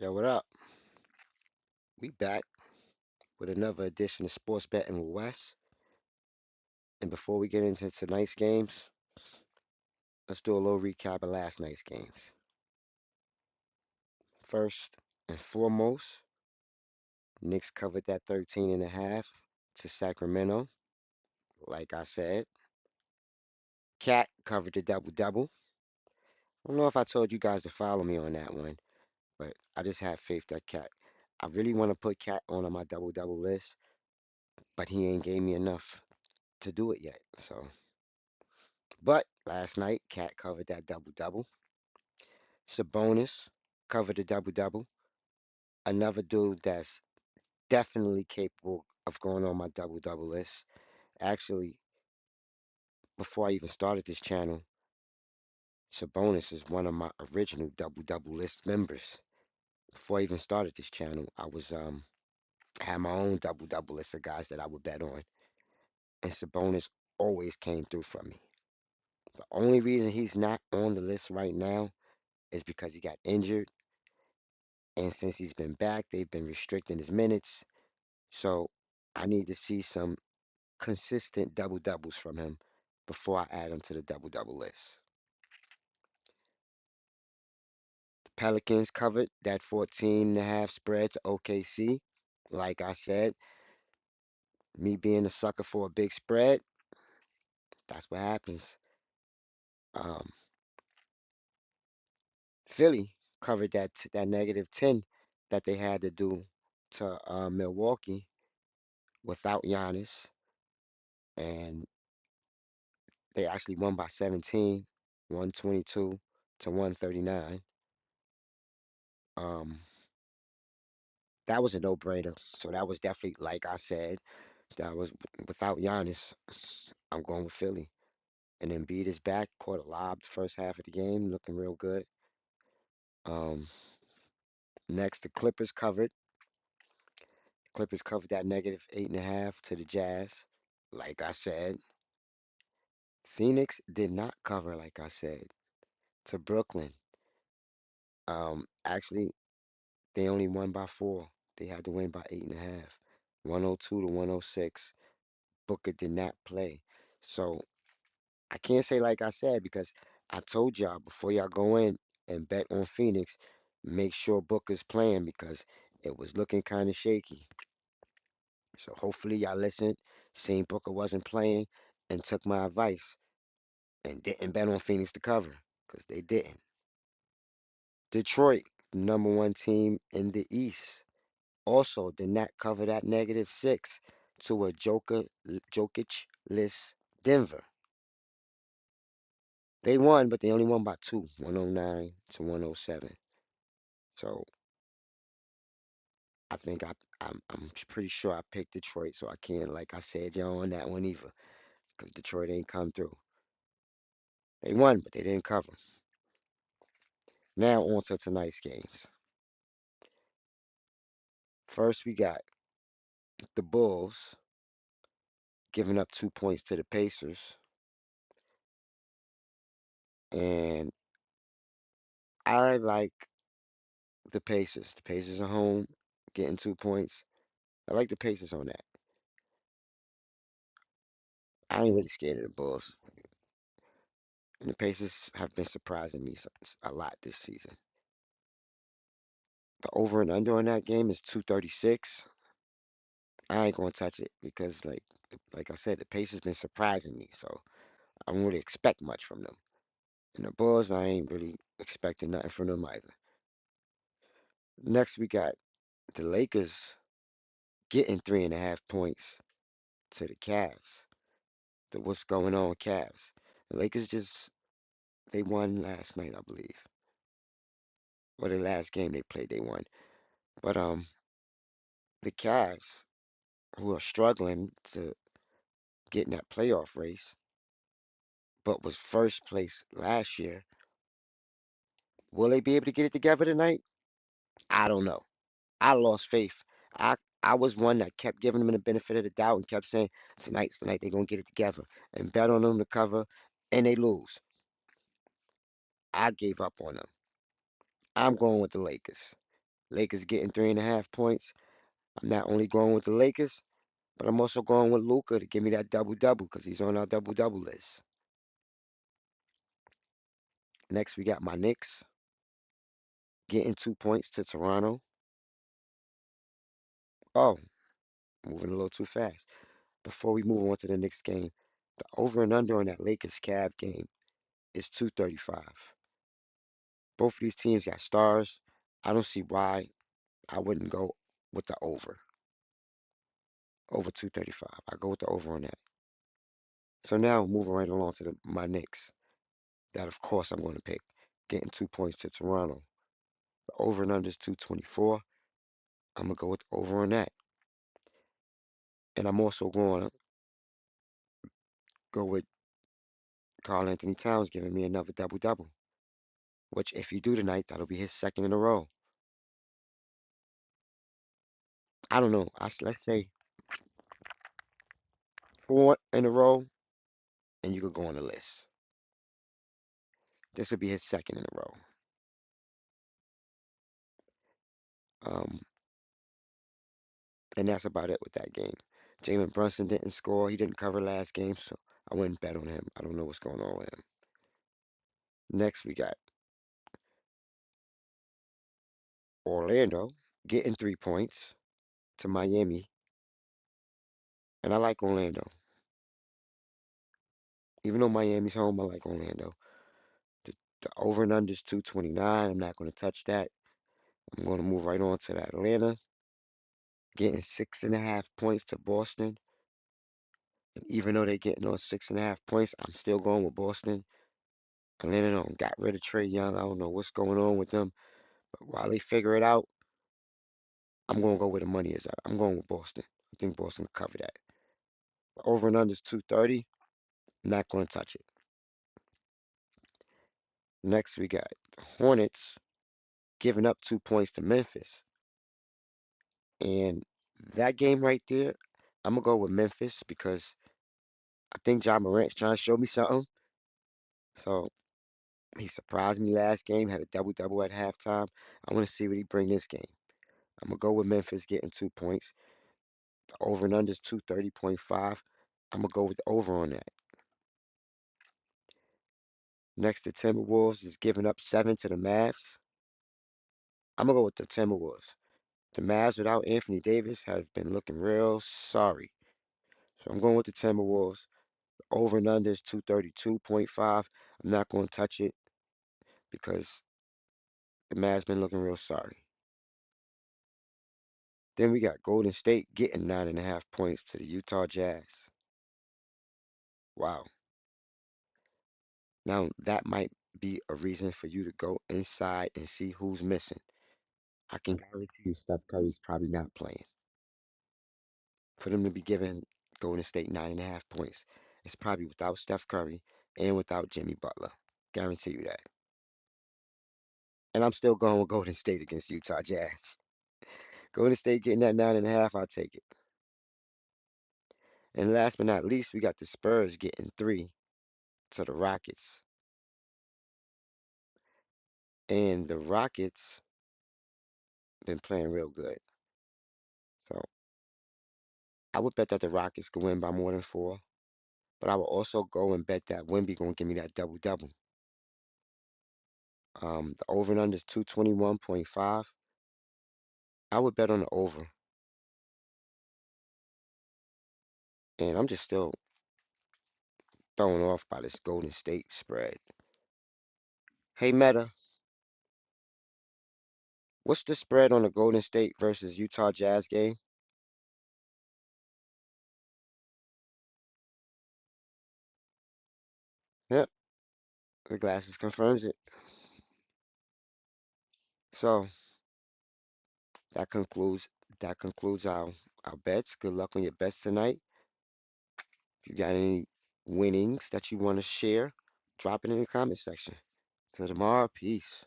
Yo, what up? We back with another edition of Sports Betting with Wes. And before we get into tonight's games, let's do a little recap of last night's games. First and foremost, Knicks covered that 13 and a half to Sacramento, like I said. Cat covered the double double. I don't know if I told you guys to follow me on that one, but I just have faith that Cat. I really want to put Cat on my double double list, but he ain't gave me enough to do it yet. But last night, Cat covered that double double. Sabonis covered the double double. Another dude that's definitely capable of going on my double double list. Actually, before I even started this channel, Sabonis is one of my original double double list members. Before I even started this channel, I had my own double double list of guys that I would bet on, and Sabonis always came through for me. The only reason he's not on the list right now is because he got injured, and since he's been back, they've been restricting his minutes. So I need to see some consistent double doubles from him before I add him to the double double list. The Pelicans covered that 14.5 spread to OKC. Like I said, me being a sucker for a big spread, that's what happens. Um, Philly covered that negative 10 that they had to do to Milwaukee without Giannis, and they actually won by 17, 122 to 139. Um, that was a no-brainer. So that was definitely, like I said, that was without Giannis. I'm going with Philly. And Embiid is back, caught a lob the first half of the game, looking real good. Um, Next, the Clippers covered. Clippers covered that negative 8.5 to the Jazz. Like I said, Phoenix did not cover, like I said, to Brooklyn. Actually, they only won by 4. They had to win by 8.5. 102 to 106. Booker did not play. So I can't say like I said because I told y'all before y'all go in and bet on Phoenix, make sure Booker's playing because it was looking kind of shaky. So hopefully y'all listened, seen Booker wasn't playing, and took my advice and didn't bet on Phoenix to cover because they didn't. Detroit, number one team in the East, also did not cover that negative 6 to a Jokic-less Denver. They won, but they only won by 2, 109 to 107. So I think I'm pretty sure I picked Detroit, so I can't, like I said, y'all on that one either, because Detroit ain't come through. They won, but they didn't cover. Now on to tonight's games. First, we got the Bulls giving up 2 points to the Pacers, and I like the Pacers. The Pacers are home, getting 2 points. I like the Pacers on that. I ain't really scared of the Bulls, and the Pacers have been surprising me a lot this season. The over and under on that game is 236. I ain't gonna touch it because like I said, the pace has been surprising me, so I don't really expect much from them. And the Bulls, I ain't really expecting nothing from them either. Next, we got the Lakers getting 3.5 points to the Cavs. What's going on, Cavs? The Lakers they won last night, I believe, or the last game they played, they won. But the Cavs, who are struggling to get in that playoff race, but was first place last year. Will they be able to get it together tonight? I don't know. I lost faith. I I was one that kept giving them the benefit of the doubt and kept saying tonight's the night they're gonna get it together and bet on them to cover, and they lose. I gave up on them. I'm going with the Lakers. Lakers getting 3.5 points. I'm not only going with the Lakers, but I'm also going with Luca to give me that double double because he's on our double double list. Next, we got my Knicks getting 2 points to Toronto. Oh, moving a little too fast. Before we move on to the next game, the over and under on that Lakers Cavs game is 235. Both of these teams got stars. I don't see why I wouldn't go with the over 235. I go with the over on that. So now moving right along to my Knicks. That of course I'm going to pick. Getting 2 points to Toronto. The over and under is 224. I'm gonna go with the over on that. And I'm also going to go with Karl Anthony Towns giving me another double double. Which if you do tonight, that'll be his second in a row. I don't know. Let's say four in a row, and you could go on the list. This will be his second in a row. Um, and that's about it with that game. Jalen Brunson didn't score. He didn't cover last game, so I wouldn't bet on him. I don't know what's going on with him. Next, we got Orlando getting 3 points to Miami. And I like Orlando. Even though Miami's home, I like Orlando. The over and under is 229. I'm not going to touch that. I'm going to move right on to that Atlanta, getting 6.5 points to Boston. And even though they're getting those 6.5 points, I'm still going with Boston. Atlanta don't got rid of Trey Young. I don't know what's going on with them. But while they figure it out, I'm going to go where the money is at. I'm going with Boston. I think Boston will cover that. The over and under is 230. Not going to touch it. Next, we got the Hornets giving up 2 points to Memphis. And that game right there, I'm gonna go with Memphis because I think John Morant's trying to show me something. So he surprised me last game, had a double double at halftime. I want to see what he bring this game. I'm gonna go with Memphis getting 2 points. The over and under is 230.5. I'm gonna go with the over on that. Next, the Timberwolves is giving up 7 to the Mavs. I'm gonna go with the Timberwolves. The Mavs without Anthony Davis have been looking real sorry. So I'm going with the Timberwolves. Over and under is 232.5. I'm not going to touch it because the Mavs been looking real sorry. Then we got Golden State getting 9.5 points to the Utah Jazz. Wow. Now that might be a reason for you to go inside and see who's missing. I can guarantee you Steph Curry's probably not playing. For them to be giving Golden State 9.5 points, it's probably without Steph Curry and without Jimmy Butler. Guarantee you that. And I'm still going with Golden State against Utah Jazz. Golden State getting that 9.5, I'll take it. And last but not least, we got the Spurs getting 3 to the Rockets. And the Rockets been playing real good. So I would bet that the Rockets could win by more than 4. But I would also go and bet that Wemby gonna give me that double double. The over and under is 221.5. I would bet on the over. And I'm just still thrown off by this Golden State spread. Hey Meta, what's the spread on the Golden State versus Utah Jazz game? Yep, the glasses confirms it. So that concludes our bets. Good luck on your bets tonight. If you got any winnings that you want to share, drop it in the comment section. Till tomorrow, peace.